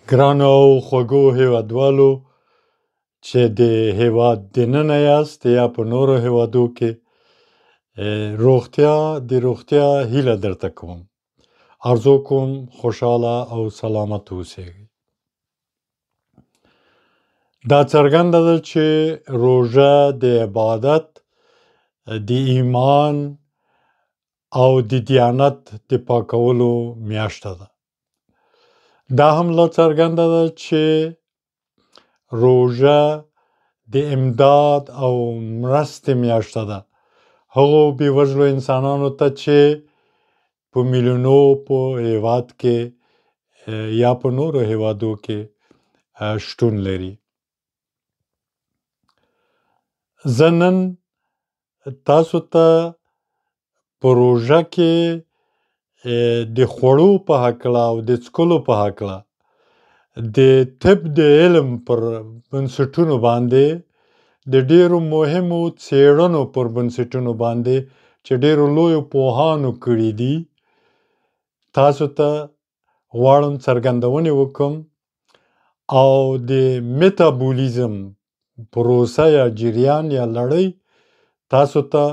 ګرانو او خوږو هیوادوالو چې د هیواد دننه یاست یا په نورو هیوادو کې د روغتیا هیله درته کوم. ارزو کوم خوشحاله او سلامت اوسئ. دا څرګنده ده چې روژه د عبادت، د ایمان او د دیانت د پاکولو میاشته ده. دا هم لا څرګنده ده چې روژه د امداد او مرستې میاشته ده هغو بېوزلو انسانانو ته چې په میلیونو په هیواد کې یا په نورو هیوادو کې شتون لري. زه نن تاسو ته په روژه کې د خوړو په هکله او د څښلو په هکله د طب د علم پر بنسټونو باندې د ډیرو مهمو څیړنو پر بنسټونو باندې چې ډیرو لویو پوهانو کړي دي تاسو ته غواړم څرګندونې وکړم او د میتابولیزم پروسه یا جریان یا لړۍ تاسو ته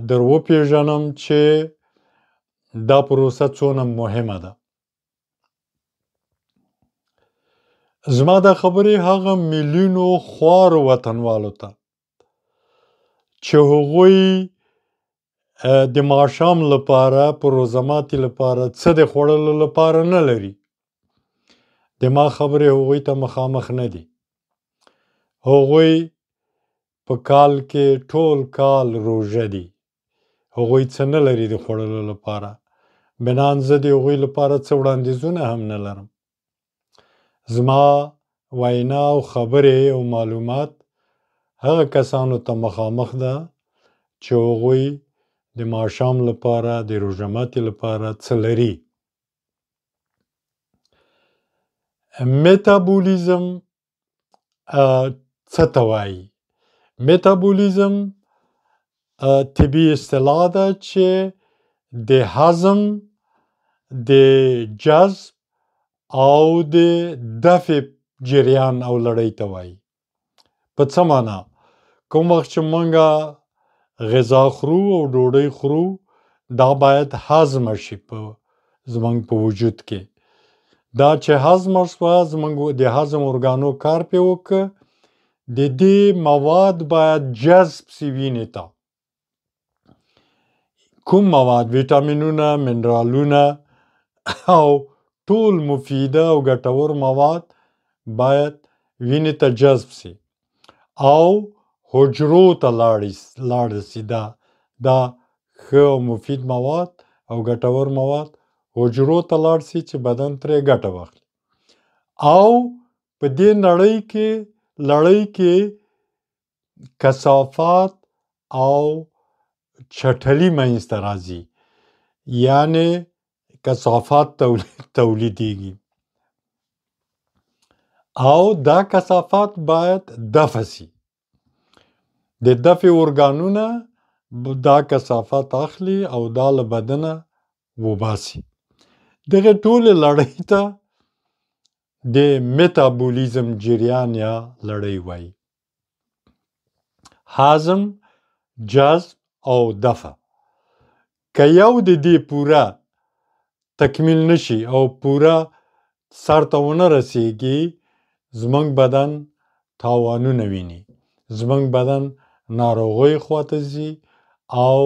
در وپېژنم چې دا پروسه څونه مهمه ده. زما دا خبرې هغه میلیونو خوارو وطنوالو ته چې هغوی د ماښام لپاره په روژه ماتي لپاره څه د خوړلو لپاره نه لري. د ما خبرې هغوی ته مخامخ نه دي. هغوی په کال کې ټول کال روژه دي. هغوی څه نه لري د خوړلو لپاره. بنان زه د هغوی لپاره څه وړاندیزونه هم نه لرم. زما وینا او خبرې او معلومات هغه کسانو ته مخامخ ده چې هغوی د ماښام لپاره د روژه ماتي لپاره څه لري. میتابولیزم څه ته وایي؟ میتابولیزم طبي اصطلاح ده چې د هضم، د جذب او د دفع جریان او لړۍ ته وایي. په څه معنا؟ کوم وخت چې مونږه غذا خورو او ډوډۍ خورو دا باید هضمه شي زمونږ په وجود کې. دا چې هضمه شوه زمونږ د هضم ارګانو کار پې وکړه د دې مواد باید جذب شي وینې ته. کوم مواد؟ ویټامینونه، منرالونه او ټول مفیده او ګټور مواد باید وینې ته جذب شي او حجرو ته لاړ شي. دا ښه او مفید مواد او ګټور مواد حجرو ته لاړ شي چې بدن ترې ګټه واخلي او په دې لړۍ کې کثافات او چټلي منځته راځي، یعنی کثافات تولیدیږي او دا کثافات باید دفع شي. د دفع ارګانونه دا کثافات اخلي او دا له بدنه وباسي. دغه ټولې لړۍ ته د میتابولیزم جریان یا لړۍ وایي. هضم، جذب او دفع که یو د دې پوره تکمیل نشي او پوره سرته ونه رسیږي زمونږ بدن تاوانونه ویني، زمونږ بدن ناروغیو خواته ځي او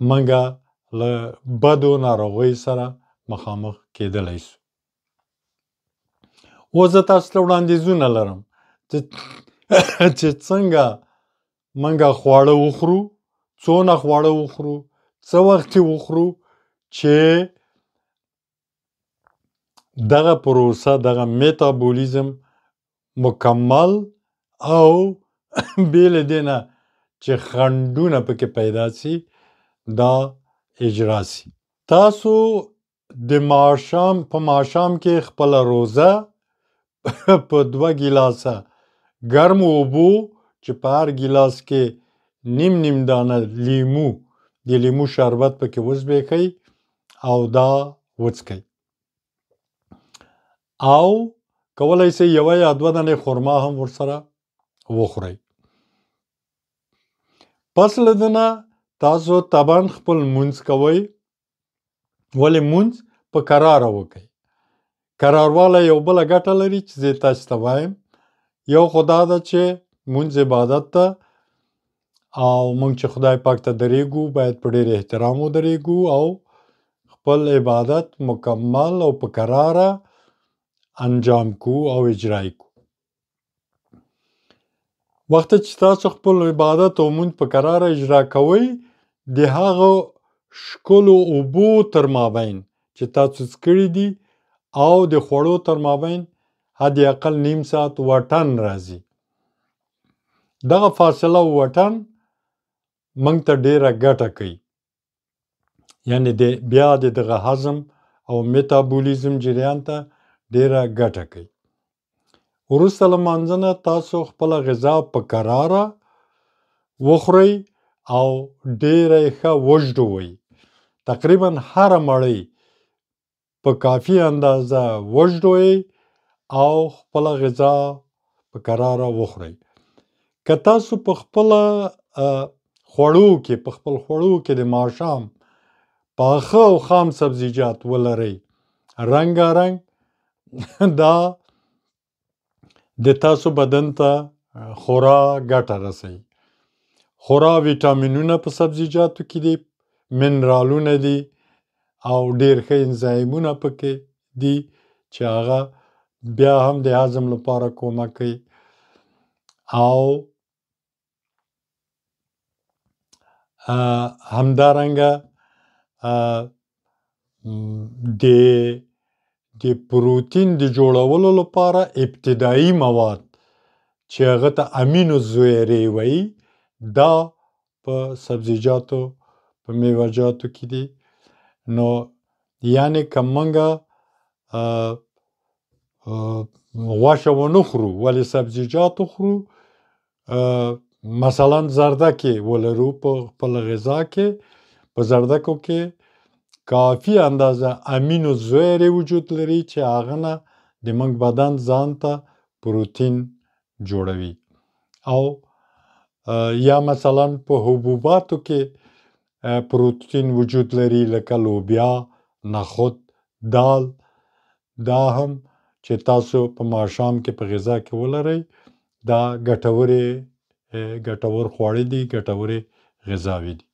مونږه له بدو ناروغیو سره مخامخ کیدلی شو. اوس زه تاسو ته وړاندیزونه لرم چې څنګه مونږه خواړه وخورو، څونه خواړه وخورو، څه وخت یې وخورو چې دغه پروسه دغه میتابولیزم مکمل او بې له دې نه چې خنډونه پکې پیدا شي دا اجرا شي. تاسو د په ماښام کې خپله روژه په 2 ګیلاسه ګرم اوبو چې په هر ګیلاس کې نیم دانه د لیمو شربت پکې وزبیښئ او دا وڅښئ. او کولی سئ یوه یا دوه دانې خرما هم ورسره وخورئ. پس له ده نه تاسو طبعا خپل لمونځ کوئ، ولې لمونځ په کراره وکئ. کراروالی یو بله ګټه لري چې زه تاسو ته وایم. یو خو دا ده چې لمونځ عبادت ده او موږ چې خدای پاک ته درېږو باید په ډېر احترام ودرېږو او خپل عبادت مکمل او په کراره انجام کو او اجرا یې کو. وخت چې تاسو خپل عبادت او لمونځ په کراره اجرا کوئ، د هغو ښکلو اوبو تر مابین چې تاسو څکړي دي او د خوړو تر مابین حد اقل نیم ساعت واټن راځي. دغه فاصله واټن موږ ته ډېره ګټه کوي، یعنې بیا د دغه هضم او میتابولیزم جریان ته ډېره ګټه کوي. وروسته له لمانځه نه تاسو خپله غذا په کراره وخورئ او ډېره یې ښه وژډوئ. تقریبا هره مړۍ په کافي اندازه وژډوئ او خپله غذا په کراره وخورئ. که تاسو په خپله خوړو کې د ماښام پاخه او خام سبزیجات ولرئ، رنګارنګ دا د تاسو بدن ته خورا ګټه رسوي. خورا ویټامینونه په سبزیجاتو کې دي، منرالونه دي او ډېر ښه انزایمونه پکې دي چې هغه بیا هم د هضم لپاره کومک کوي. او همدارنګه د پروتین د جوړولو لپاره ابتدایي مواد چې هغه ته امینو ظهیرې وایي، دا په سبزیجاتو په میوه‌جاتو کې دي. نو یعنې که موږ غوښه ونه خورو ولې سبزیجات وخورو، مثلا زردکې ولرو په خپله غذا کې، په زردکو کې کافي اندازه امینو ظهیرې وجود لري چې هغه نه د موږ بدن ځان ته پروتین جوړوي. او یا مثلا په حبوباتو کې پروتین وجود لري لکه لوبیا، نخود، دال. دا هم چې تاسو په ماښام کې په غذا کې ولرئ، دا ګټور خواړه دي، ګټورې غذاوې دي.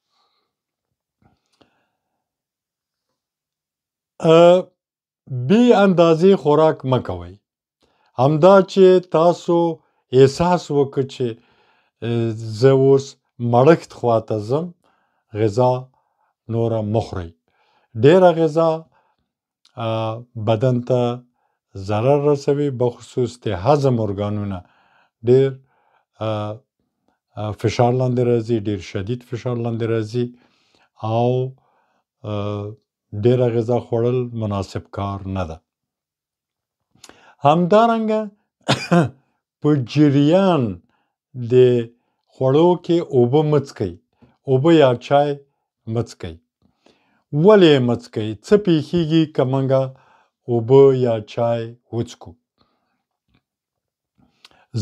بې اندازې خوراک مه کوئ. همدا چې تاسو احساس وکړ چې زه اوس مړښت خواته ځم، غذا نوره مه خورئ. ډېره غذا بدن ته ضرر رسوي، بخصوص د هضم ارګانونه ډېر فشار لاندې راځي، ډېر شدید فشار لاندې راځي او ډېره غذا خوړل مناسب کار نه ده. همدارنګه په جریان د خوړو کې اوبه مه څښئ. اوبه یا چای مه څښئ. ولې یې مه څښئ؟ څه پیښیږي که موږ اوبه یا چای وڅښو؟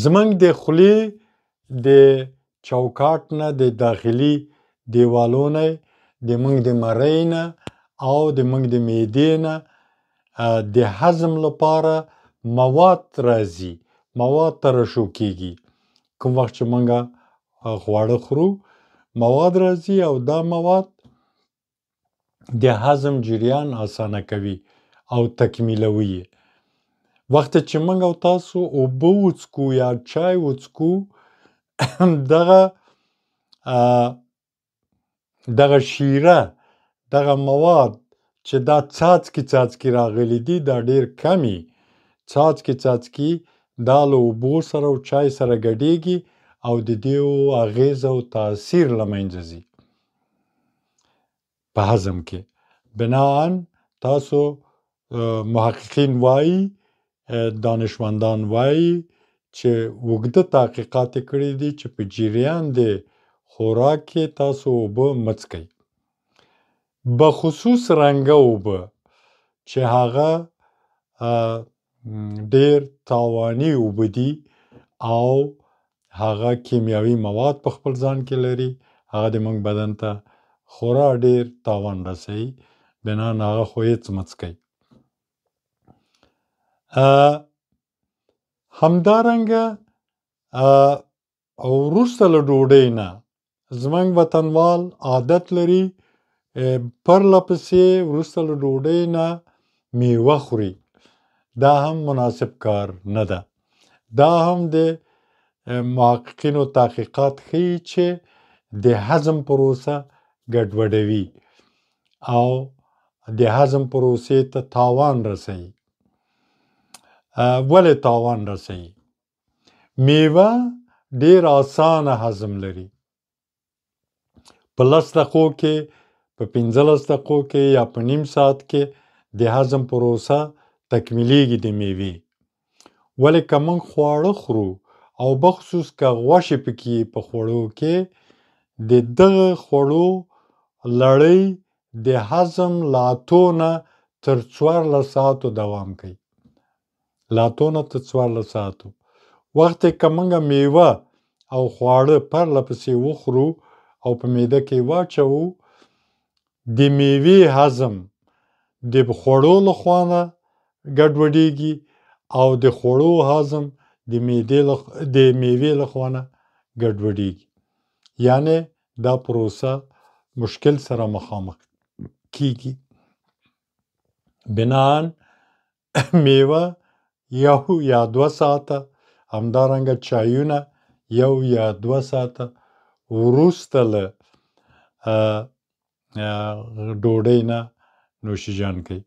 زموږ د خولې د چوکاټ نه، د داخلي دیوالو نه، د موږ د مرۍ نه او د موږ د معدې نه د هضم لپاره مواد راځي، مواد ترشح کېږي. کوم وخت چې موږ خواړه خورو مواد راځي او دا مواد د هضم جریان اسانه کوي او تکمیلوي یې. وخت چې موږ او تاسو اوبه وڅښو یا چای وڅښو، دغه شیره، دغه مواد چې دا څاڅکي راغلي دي، دا ډېر کمې څاڅکي دا له اوبو سره او چای سره ګډېږي او د دې اغېزه او تاثیر له منځه ځي په هضم کې. بناً تاسو محققین وایي، دانشمندان وایي چې اوږده تحقیقات یې کړي دي چې په جریان د خوراک کې تاسو اوبه مه څښئ. بخصوص رنګه اوبه چې هغه ډیر تاواني اوبه دي او هغه کیمیاوي مواد په خپل ځان کې لري، هغه د موږ بدن ته خورا ډیر تاوان رسوي، بنان هغه خو هېڅ مه څښئ. همدارنګه وروسته له ډوډۍ نه زموږ وطنوال عادت لري پرله پسې وروسته له ډوډۍ نه میوه خوري. دا هم مناسب کار نه ده. دا هم د محققینو تحقیقات ښیي چې د هضم پروسه ګډوډوي او د هضم پروسې ته تاوان رسوي. ولې تاوان رسوي؟ میوه ډیر اسانه هضم لري. په 10 دقیقو کې، په 15 دقیقو کې یا په نیم ساعت کې د هضم پروسه تکمیلیږي د میوې. ولې که موږ خواړه خورو او بخصوص که غوښې پکې په خوړو کې، د دغه خوړو لړۍ د هضم له 8 نه تر 14 ساعتو دوام کوي. له 8 نه تر 14 ساعتو. وخت که موږ میوه او خواړه پرله پسې وخورو او په معده کې واچوو، د میوې هضم د خوړو له خوا نه ګډوډېږي او د خوړو هضم د میوې له خوا نه ګډوډېږي. یعنې دا پروسه مشکل سره مخامخ کیږي. بنان میوه 1 یا 2 ساعته، همدارنګه چایونه 1 یا 2 ساعته وروسته له ډوډۍ نه نوشیجان کړئ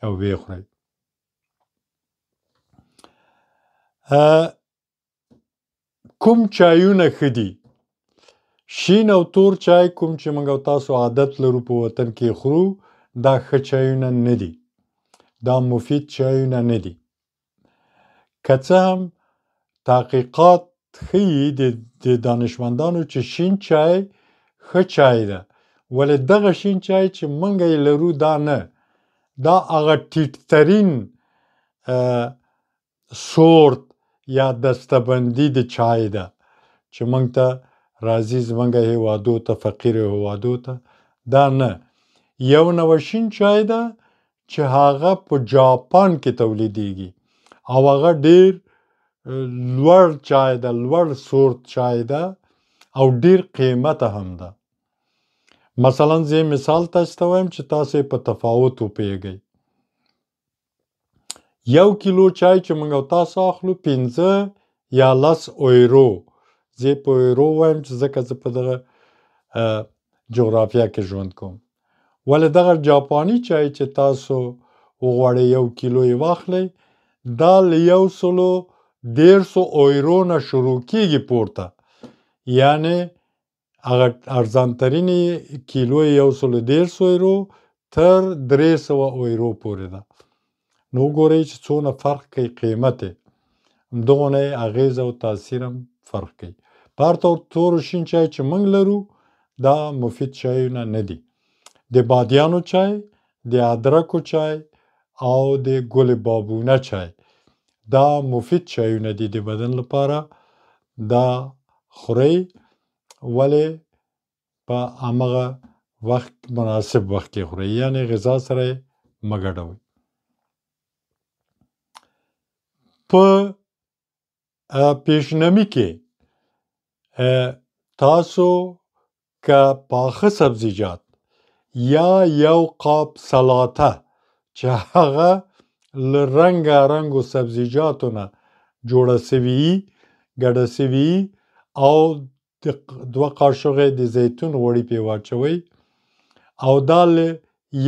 او ویې خورئ. کوم چایونه ښه دي؟ شین او تور چای کوم چې موږ او تاسو عادت لرو په وطن کې خورو، دا ښه چایونه نه دي. دا مفید چایونه نه دي. که څه هم تحقیقات ښیي د دانشمندانو چې شین چای ښه چای ده، ولې دغه شین چای چې موږ یې لرو دا نه. دا هغه ټیټترین سورت یا دستبندي د چای ده چې موږ ته راځي زموږ هیوادو ته، فقیرو هیوادو ته. دا نه. یو نوع شین چای ده چې هغه په جاپان کې تولیدیږي او هغه ډیر لوړ چای ده، لوړ سورت چای ده او ډیر قیمته هم ده. مثلا زه مثال تاسو ته وایم چې تاسو په تفاوت وپوهیږئ. 1 کیلو چای چې موږ او تاسو اخلو 15 یا 10 یورو. زه په یورو وایم چې ځکه زه په دغه جغرافیه کې ژوند کوم. ولې دغه جاپاني چای چې تاسو وغواړئ 1 کیلو یې واخلئ، دا له 150 یورو نه شروع کیږي پورته. یعنې هغه ارزانترینې کیلو 150 یورو تر 300 یورو پورې ده. نو وګورئ چې څونه فرق کوي قیمت یې. همدغونه یې اغیز او تاثیر هم فرق کوي. په هر طور تور شین چای چې موږ لرو دا مفید چایونه نه دي. د بادیانو چای، د ادرکو چای او د ګل بابونه چای دا مفید چایونه دي د بدن لپاره. دا خورئ، ولې په همغه وخت مناسب وخت کې خورئ، یعنې غذا سره یې مه ګډوئ. په پیشنمي کې تاسو که پاخه سبزیجات یا یو قاب سلاته چې هغه له رنګارنګو سبزیجاتو نه جوړه سوي، ګډه سوي او 2 قاشقه د زیتون غوړي پې واچوئ او دا له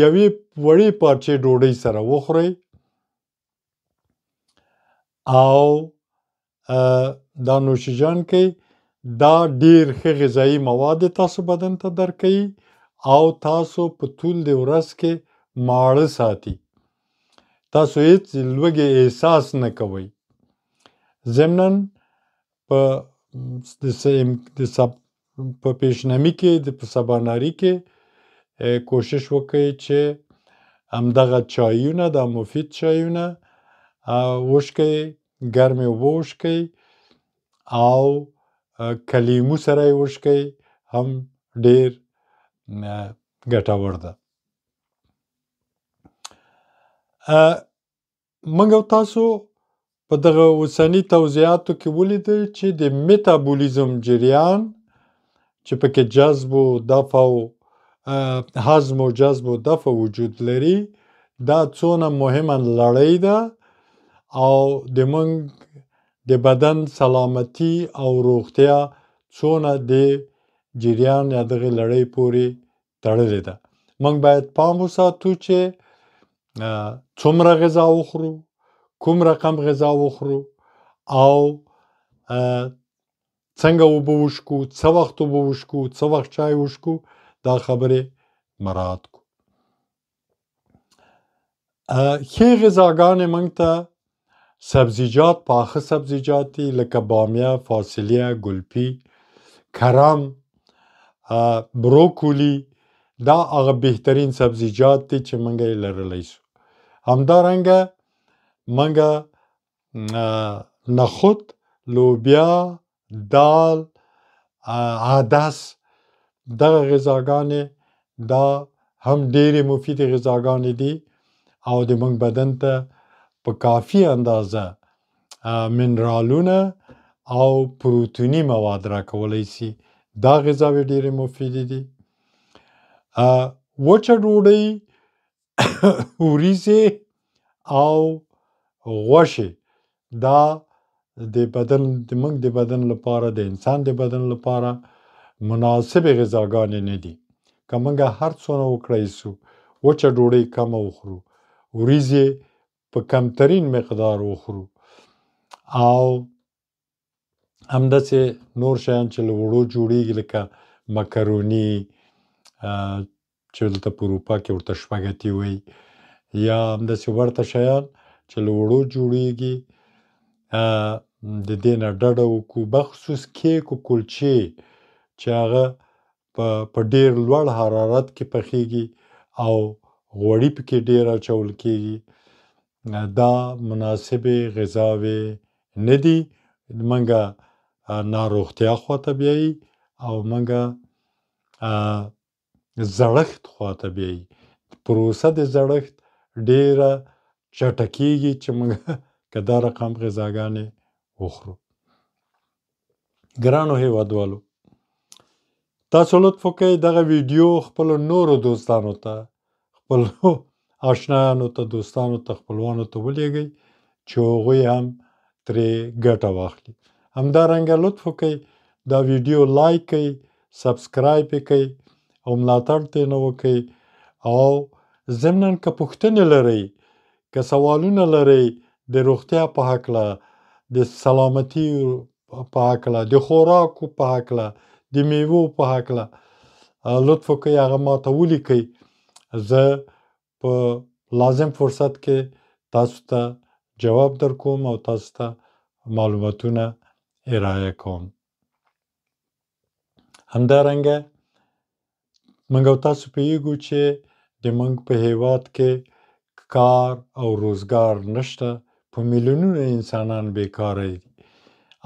یوې وړې پارچې ډوډۍ سره وخورئ او دا نوشیجان کړئ. دا ډیر ښه غذایي مواد تاسو بدن ته درکوي او تاسو په طول د ورځ کې ماړه ساتي. تاسو هیڅ لوږې احساس نه کوئ. ضمناً په پیشنمي کې په سباناري کې کوشش وکړئ چې همدغه چایونه، دا مفید چایونه وشکئ، ګرمې اوبه وشکئ او کلیمو سره یې وشکئ، هم ډېر ګټور ده. موږ او تاسو په دغه اوسني توضیحاتو کې ولیدل چې د میتابولیزم جریان چې پکې جذب و دفع و هضم و جذب و دفع وجود لري، دا څونه مهمه لړۍ ده او د موږ د بدن سلامتي او روغتیا څونه د جریان یا دغه لړۍ پورې تړلې ده. موږ باید پام وساتو چې څومره غذا وخورو، کوم رقم غذا وخورو او څنګه اوبه وشکو، څه وخت اوبه وشکو، څه وخت چای وشکو، دا خبرې مراعات کړو. ښې غذاګانې موږ ته سبزیجات، پاخه سبزیجات دي لکه بامیه، فاصلیه، ګلپي، کرم، بروکولی. دا هغه بهترین سبزیجات دي چې موږ یې لرلی سو. همدارنګه موږ نخود، لوبیا، دال، عدس، دغه غذاګانې دا هم ډېرې مفیدې غذاګانې دي او د موږ بدن ته په کافي اندازه منرالونه او پروتیني مواد راکولی سي. دا غذاوې ډېرې مفیدې دي. وچه ډوډۍ، وریځې او غوښې دا د موږ د بدن لپاره، د انسان د بدن لپاره مناسبې غذاګانې نه دي. که موږ هر څونه وکړی سو وچه ډوډۍ کمه وخورو، وریځې په کمترین مقدار وخورو او همداسې نور شیان چې له وړو جوړیږي لکه مکروني چې دلته په اروپا کې ورته شپږتي وایي، یا همداسې ورته شیان چې له وړو جوړیږي، د دې نه ډډه وکړو. بخصوص کیک او کلچې چې هغه په ډېر لوړ حرارت کې پخیږي او غوړي پکې ډېر اچول کیږي، دا مناسبې غذاوې نه دي. موږ ناروغتیا خواته بیایي او موږ زړښت خواته بیایي. پروسه د زړښت ډېره چټکیږي چې موږ که دا رقم غذاګانې وخورو. ګرانو هیوادوالو، تاسو لطف وکئ دغه ویډیو خپلو نورو دوستانو ته، خپلو آشنایانو ته، دوستانو ته، خپلوانو ته ولېږئ چې هغوی هم ترې ګټه واخلي. همدارنګه لطف وکئ دا ویډیو لایک کئ، سبسکرایب یې کئ او ملاتړ ترېنه وکئ. او ضمناً که پوښتنې لرئ، که سوالونه لرئ د روغتیا په هکله، د سلامتي په هکله، د خوراکو په هکله، د میوو په هکله، لطف وکئ هغه ماته ولیکئ. زه په لازم فرصت کې تاسو ته جواب در کوم او تاسو ته معلوماتونه ارائه کوم. همدارنګه موږ او تاسو پوهیږو چې د موږ په هیواد کې کار او روزګار نشته. په میلیونونه انسانان بیکاره دي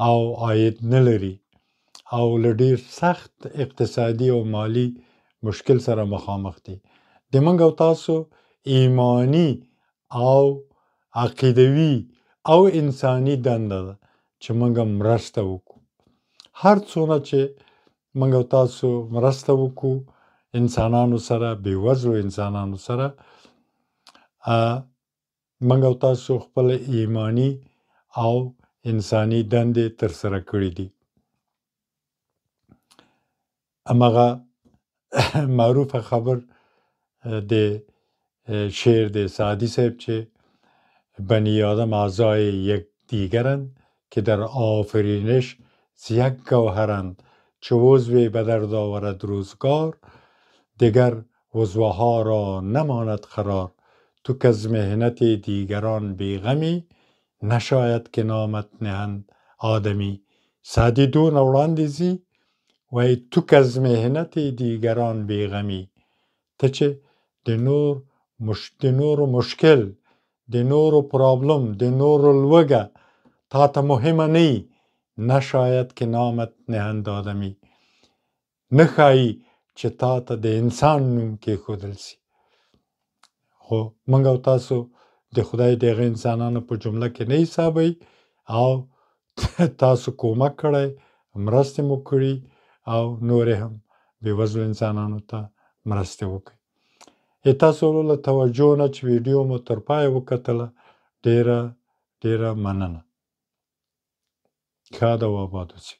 او عاید نه لري او له ډېر سخت اقتصادي او مالي مشکل سره مخامخ دي. د موږ او تاسو ایمانی او عقیدوي او انساني دنده ده چې موږ مرسته وکړو. هر څونه چې موږ او تاسو مرسته وکړو انسانانو سره، بېوزلو انسانانو سره، موږ او تاسو خپل ایمانی او انساني دندې ترسره کړي دي. هماغه معروفه خبر د شعر د سعدی صاحب چې بنی آدم اعضای یکدیگرند که در آفرینش یک گوهرند، چو عضوی به درد آورد روزگار، دگر عضوها را نماند قرار. تو کز محنت دیگران بیغمی، نشاید که نامت نهند آدمی. سعدي دونه وړاندې ځي وایي تو کز محنت دیگران بیغمی، ته چې د نورو مشکل د نورو پرابلم د نورو لوږه تا ته مهمه نه وي، نه شاید که نامت نهند آدمی، نه ښایي چې تا ته د انسان نوم کېښودل سي. خو موږ او تاسو د خدای د هغه انسانانو په جمله کې نه حسابوي او تاسو کومک کړی، مرستې مو کړي او نورې هم بېوزلو انسانانو ته مرستې وکړئ. تاسو له توجه نه چې ویډیو مو تر پایه وکتله، ډېره ډېره مننه. ښاد او آباد اوسئ.